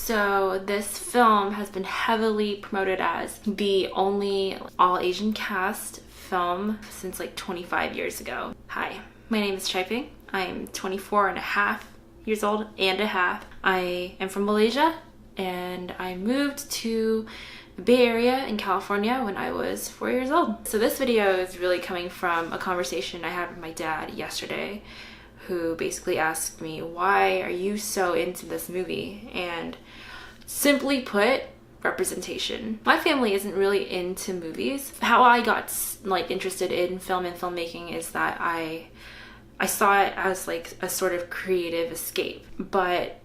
So this film has been heavily promoted as the only all-Asian cast film since like 25 years ago. Hi, my name is Cai Ping. I'm 24 and a half years old and a half. I am from Malaysia and I moved to the Bay Area in California when I was 4 years old. So this video is really coming from a conversation I had with my dad yesterday, who basically asked me, why are you so into this movie? And simply put, representation. My family isn't really into movies. How I got like interested in film and filmmaking is that I saw it as like a sort of creative escape. But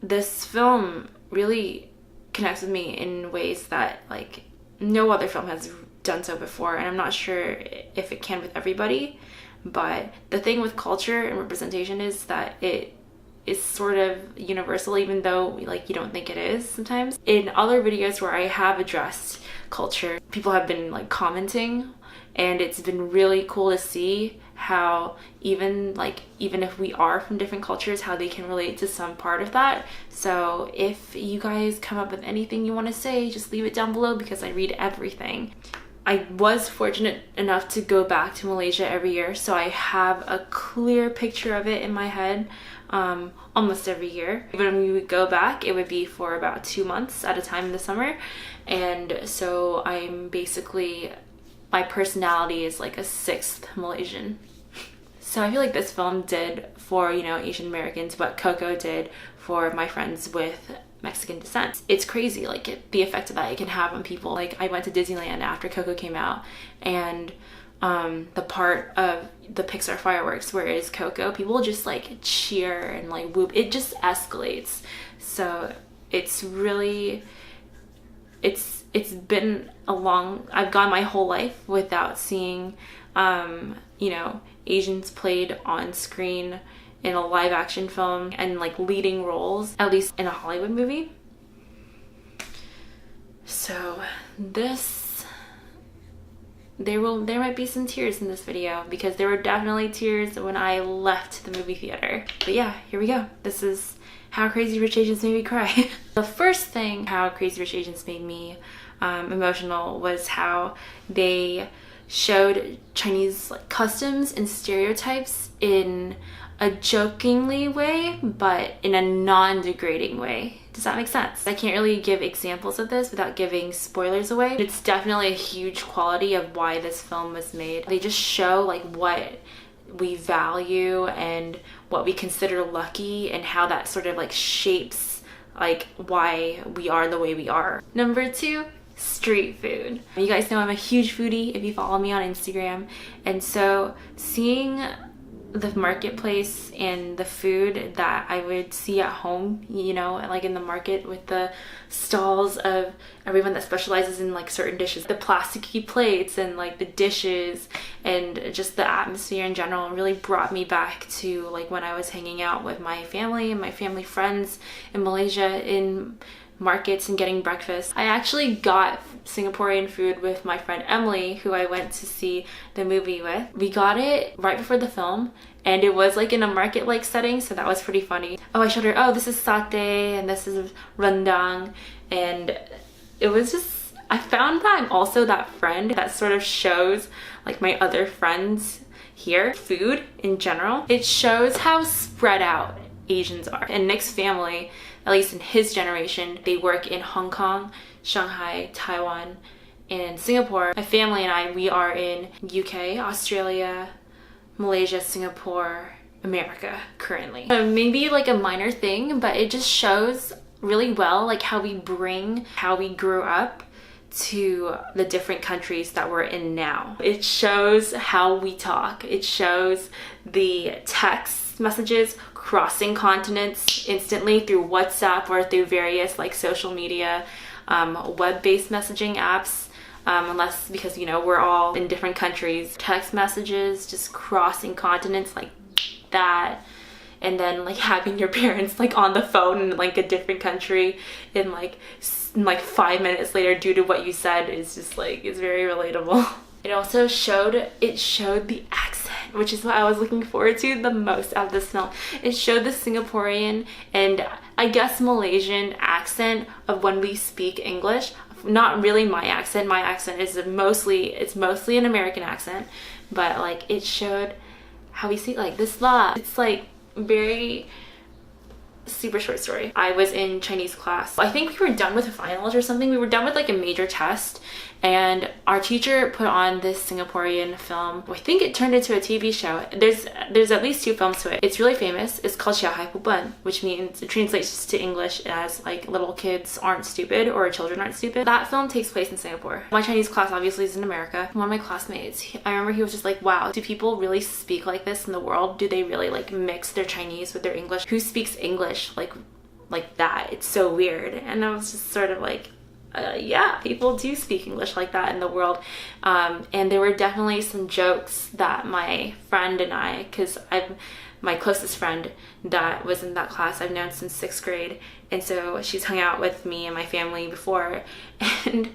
this film really connects with me in ways that like no other film has done so before, and I'm not sure if it can with everybody. But the thing with culture and representation is that it is sort of universal, even though like you don't think it is sometimes. In other videos where I have addressed culture, people have been like commenting, and it's been really cool to see how even if we are from different cultures, how they can relate to some part of that. So if you guys come up with anything you want to say, just leave it down below because I read everything. I was fortunate enough to go back to Malaysia every year, so I have a clear picture of it in my head almost every year. When we would go back, it would be for about 2 months at a time in the summer, and so I'm basically, my personality is like a 6th Malaysian. So I feel like this film did for, you know, Asian Americans what Coco did for my friends with Mexican descent. It's crazy, like the effect that it can have on people. Like I went to Disneyland after Coco came out, and the part of the Pixar fireworks where it is Coco, people just like cheer and like whoop. It just escalates. So it's really, it's been a long, I've gone my whole life without seeing you know, Asians played on screen in a live action film and like leading roles, at least in a Hollywood movie. So this, there might be some tears in this video because there were definitely tears when I left the movie theater. But yeah, here we go. This is how Crazy Rich Asians made me cry. The first thing how Crazy Rich Asians made me emotional was how they showed Chinese like customs and stereotypes in a jokingly way, but in a non-degrading way. Does that make sense? I can't really give examples of this without giving spoilers away. It's definitely a huge quality of why this film was made. They just show like what we value and what we consider lucky, and how that sort of like shapes like why we are the way we are. Number 2, street food. You guys know I'm a huge foodie if you follow me on Instagram, and so seeing the marketplace and the food that I would see at home, you know, like in the market with the stalls of everyone that specializes in like certain dishes, the plasticky plates and like the dishes and just the atmosphere in general really brought me back to like when I was hanging out with my family and my family friends in Malaysia in markets and getting breakfast. I actually got Singaporean food with my friend Emily, who I went to see the movie with. We got it right before the film, and it was like in a market-like setting, so that was pretty funny. Oh, I showed her, oh, this is satay and this is rendang, and it was just, I found that I'm also that friend that sort of shows like my other friends here, food in general. It shows how spread out Asians are. And Nick's family, at least in his generation, they work in Hong Kong, Shanghai, Taiwan, and Singapore. My family and I, we are in UK, Australia, Malaysia, Singapore, America currently. Maybe like a minor thing, but it just shows really well like how we bring how we grew up to the different countries that we're in now. It shows how we talk. It shows the text messages crossing continents instantly through WhatsApp or through various like social media, web-based messaging apps, unless because you know we're all in different countries. Text messages just crossing continents like that, and then like having your parents like on the phone in like a different country in like 5 minutes later due to what you said is just like, it's very relatable. It also showed the accent. which is what I was looking forward to the most out of this film. It showed the Singaporean and I guess Malaysian accent of when we speak English. Not really my accent. My accent is mostly an American accent, but like it showed how we speak like this lah. It's like very super short story. I was in Chinese class. I think we were done with the finals or something. We were done with like a major test, and our teacher put on this Singaporean film. I think it turned into a TV show. There's at least 2 films to it. It's really famous. It's called 小孩不笨, which means it translates to English as like little kids aren't stupid or children aren't stupid. That film takes place in Singapore. My Chinese class obviously is in America. One of my classmates, I remember he was just like, wow, do people really speak like this in the world? Do they really like mix their Chinese with their English? Who speaks English like that? It's so weird. And I was just sort of like, yeah, people do speak English like that in the world. And there were definitely some jokes that my friend and I, because my closest friend that was in that class I've known since 6th grade, and so she's hung out with me and my family before, and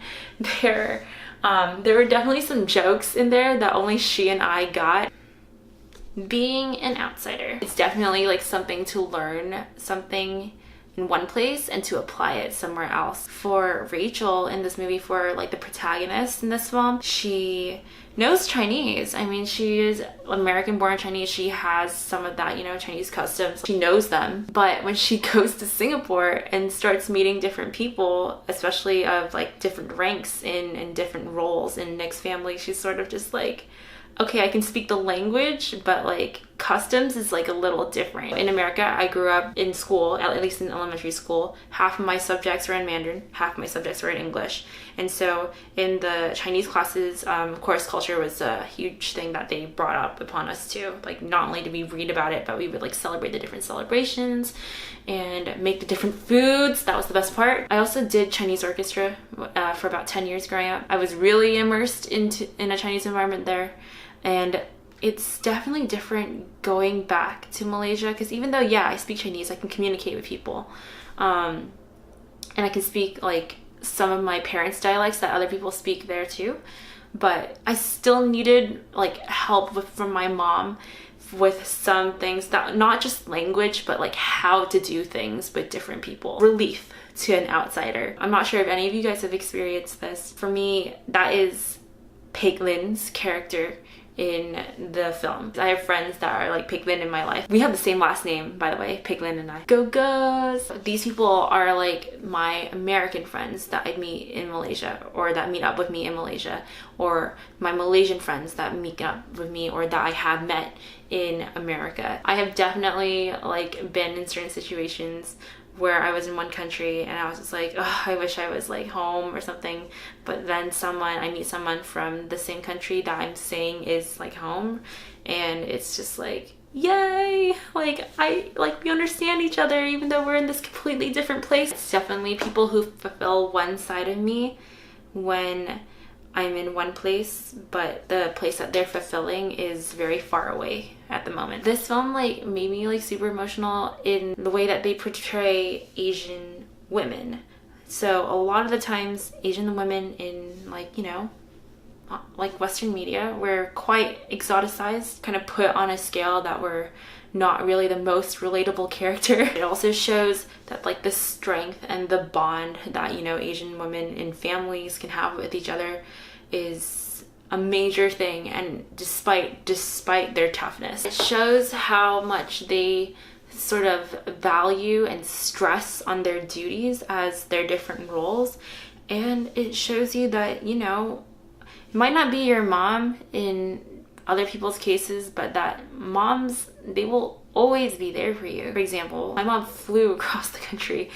there were definitely some jokes in there that only she and I got. Being an outsider, it's definitely like something to learn something in one place and to apply it somewhere else. For Rachel in this movie, for like the protagonist in this film, she knows Chinese. I mean, she is American born Chinese. She has some of that, you know, Chinese customs. She knows them. But when she goes to Singapore and starts meeting different people, especially of like different ranks in different roles in Nick's family, she's sort of just like, okay, I can speak the language, but like customs is like a little different. In America, I grew up in school, at least in elementary school, half of my subjects were in Mandarin, half of my subjects were in English. And so in the Chinese classes, of course, culture was a huge thing that they brought up upon us too. Like not only did we read about it, but we would like celebrate the different celebrations and make the different foods. That was the best part. I also did Chinese orchestra for about 10 years growing up. I was really immersed in a Chinese environment there. And it's definitely different going back to Malaysia, because even though, yeah, I speak Chinese, I can communicate with people. And I can speak like some of my parents' dialects that other people speak there too. But I still needed like help from my mom with some things, that not just language, but like how to do things with different people. Relief to an outsider. I'm not sure if any of you guys have experienced this. For me, that is Peg Lin's character in the film. I have friends that are like Peg Lin in my life. We have the same last name, by the way, Peg Lin and I. Go Go's! These people are like my American friends that I'd meet in Malaysia, or that meet up with me in Malaysia, or my Malaysian friends that meet up with me or that I have met in America. I have definitely like been in certain situations where I was in one country and I was just like, oh, I wish I was like home or something. But then I meet someone from the same country that I'm saying is like home, and it's just like, yay! Like we understand each other even though we're in this completely different place. It's definitely people who fulfill one side of me when I'm in one place, but the place that they're fulfilling is very far away at the moment. This film like made me like super emotional in the way that they portray Asian women. So a lot of the times Asian women in like, you know, like Western media, we're quite exoticized, kind of put on a scale that we're not really the most relatable character. It also shows that like the strength and the bond that, you know, Asian women in families can have with each other is a major thing, and despite their toughness, it shows how much they sort of value and stress on their duties as their different roles. And it shows you that, you know, it might not be your mom in other people's cases, but that moms, they will always be there for you. For example, my mom flew across the country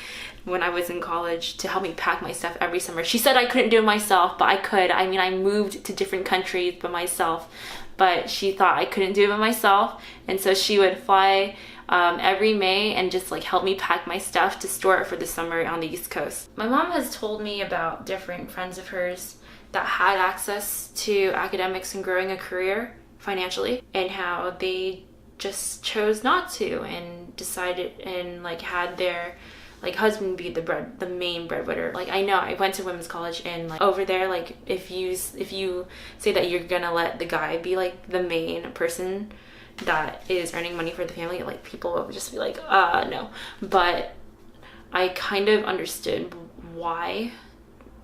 when I was in college to help me pack my stuff every summer. She said I couldn't do it myself, but I could. I mean, I moved to different countries by myself, but she thought I couldn't do it by myself, and so she would fly every May and just like help me pack my stuff to store it for the summer on the East Coast. My mom has told me about different friends of hers that had access to academics and growing a career financially, and how they just chose not to and decided and like had their like husband be the main breadwinner. Like I know I went to women's college, and like over there, like if you say that you're gonna let the guy be like the main person that is earning money for the family, like people will just be like no. But I kind of understood why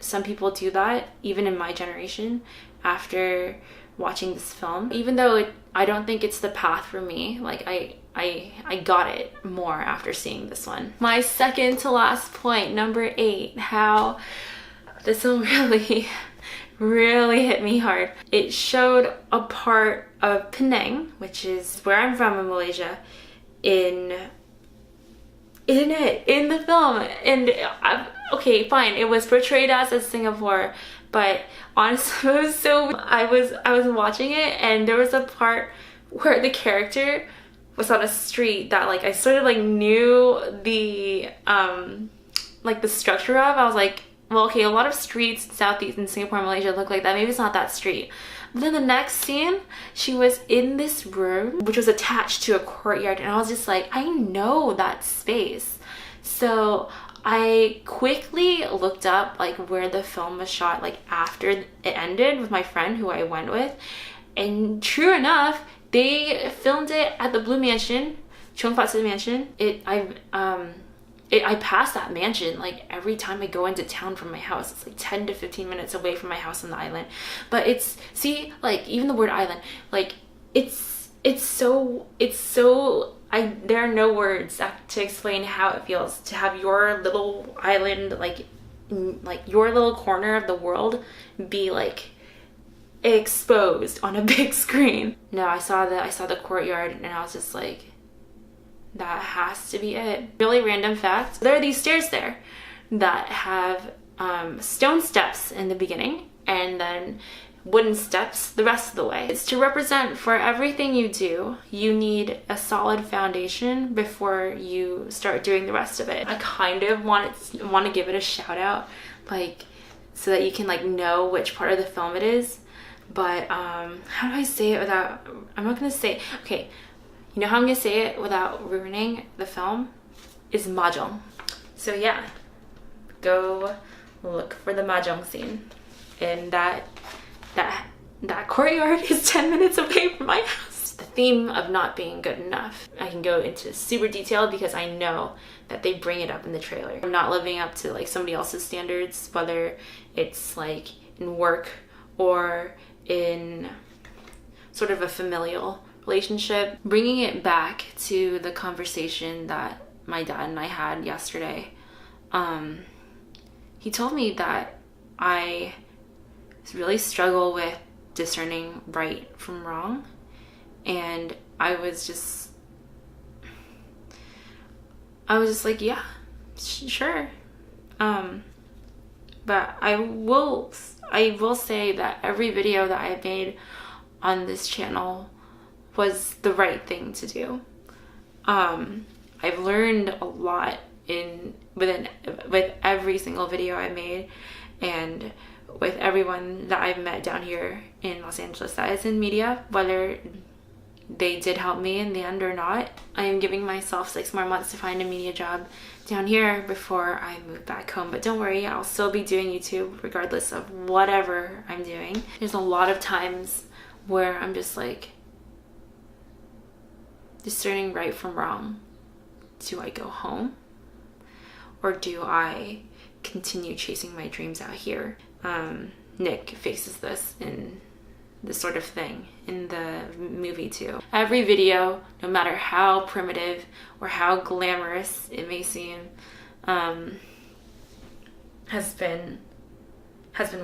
some people do that, even in my generation, after watching this film. Even though I don't think it's the path for me, like I got it more after seeing this one. My second to last point, number 8, how this film really hit me hard. It showed a part of Penang, which is where I'm from in Malaysia, in the film. And okay, fine, it was portrayed as Singapore, but honestly, it was so, I was watching it, and there was a part where the character was on a street that like I sort of like knew the like the structure of. I was like, well, okay, a lot of streets in Southeast in Singapore and Malaysia look like that. Maybe it's not that street. But then the next scene, she was in this room which was attached to a courtyard, and I was just like, I know that space. So I quickly looked up like where the film was shot, like after it ended, with my friend who I went with, and true enough, they filmed it at the Blue Mansion, Chong Fat Sit Mansion. I pass that mansion like every time I go into town from my house. It's like 10 to 15 minutes away from my house on the island. But it's, see, like even the word island, like it's so there are no words to explain how it feels to have your little island, like your little corner of the world be like exposed on a big screen. No, I saw the courtyard, and I was just like, that has to be it. Really random fact, there are these stairs there that have stone steps in the beginning and then wooden steps the rest of the way. It's to represent for everything you do, you need a solid foundation before you start doing the rest of it. I kind of want to give it a shout out, like so that you can like know which part of the film it is. But how do I say it without, I'm not gonna say, okay, you know how I'm gonna say it without ruining the film? Is mahjong. So yeah, go look for the mahjong scene. And that courtyard is 10 minutes away from my house. The theme of not being good enough, I can go into super detail because I know that they bring it up in the trailer. I'm not living up to like somebody else's standards, whether it's like in work or in sort of a familial relationship. Bringing it back to the conversation that my dad and I had yesterday, he told me that I really struggle with discerning right from wrong, and I was just like, yeah, sure. But I will say that every video that I've made on this channel was the right thing to do. I've learned a lot with every single video I made, and with everyone that I've met down here in Los Angeles that is in media, whether they did help me in the end or not. I am giving myself 6 more months to find a media job down here before I move back home. But don't worry, I'll still be doing YouTube regardless of whatever I'm doing. There's a lot of times where I'm just like discerning right from wrong. Do I go home? Or do I continue chasing my dreams out here? Nick faces this in this sort of thing in the movie too. Every video, no matter how primitive or how glamorous it may seem, has been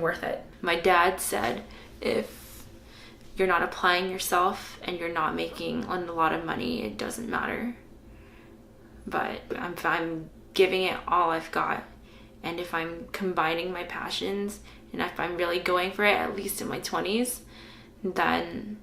worth it. My dad said, if you're not applying yourself and you're not making a lot of money, it doesn't matter. But if I'm giving it all I've got, and if I'm combining my passions, and if I'm really going for it, at least in my 20s, then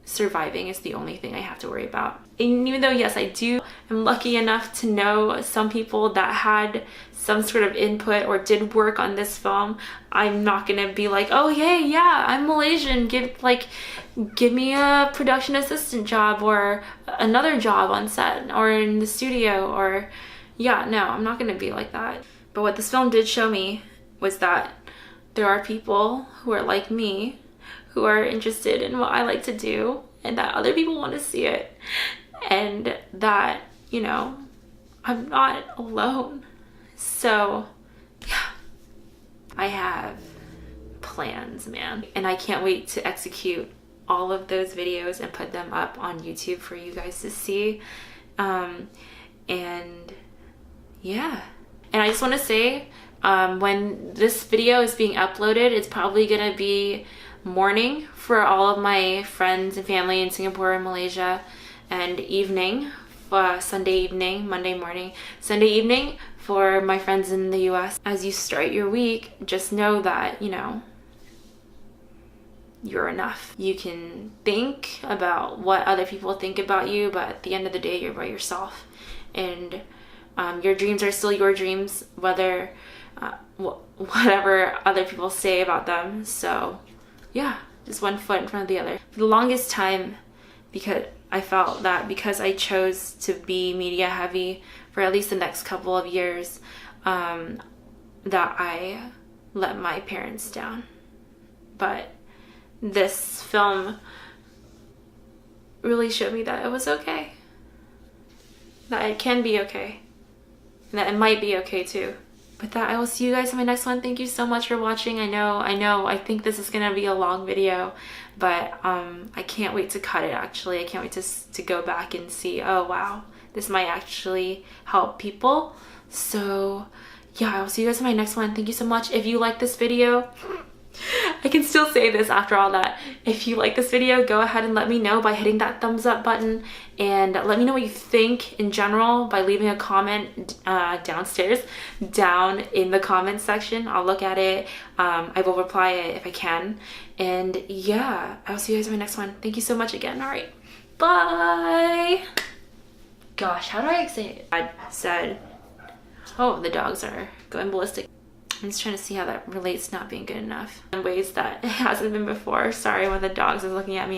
surviving is the only thing I have to worry about. And even though, yes, I'm lucky enough to know some people that had some sort of input or did work on this film, I'm not gonna be like, oh hey, yeah, I'm Malaysian, give me a production assistant job or another job on set or in the studio, or yeah, no, I'm not gonna be like that. But what this film did show me was that there are people who are like me, who are interested in what I like to do, and that other people want to see it, and that, you know, I'm not alone. So yeah, I have plans, man, and I can't wait to execute all of those videos and put them up on YouTube for you guys to see. And yeah, and I just want to say, when this video is being uploaded, it's probably gonna be morning for all of my friends and family in Singapore and Malaysia, and evening, Sunday evening, Monday morning, Sunday evening for my friends in the US. As you start your week, just know that, you know, you're enough. You can think about what other people think about you, but at the end of the day, you're by yourself. And your dreams are still your dreams, whether whatever other people say about them. So yeah, just one foot in front of the other. For the longest time, because I felt that because I chose to be media heavy for at least the next couple of years, that I let my parents down. But this film really showed me that it was okay. That it can be okay. And that it might be okay too. With that, I will see you guys in my next one. Thank you so much for watching. I think this is gonna be a long video, but I can't wait to cut it actually. I can't wait to go back and see, oh wow, this might actually help people. So yeah, I will see you guys in my next one. Thank you so much. If you like this video, I can still say this after all that. If you like this video, go ahead and let me know by hitting that thumbs up button, and let me know what you think in general by leaving a comment down in the comments section. I'll look at it. I will reply it if I can. And yeah, I'll see you guys in my next one. Thank you so much again. All right, bye. Gosh, how do I say it? I said, oh, the dogs are going ballistic. I'm just trying to see how that relates to not being good enough in ways that it hasn't been before. Sorry when the dogs is looking at me.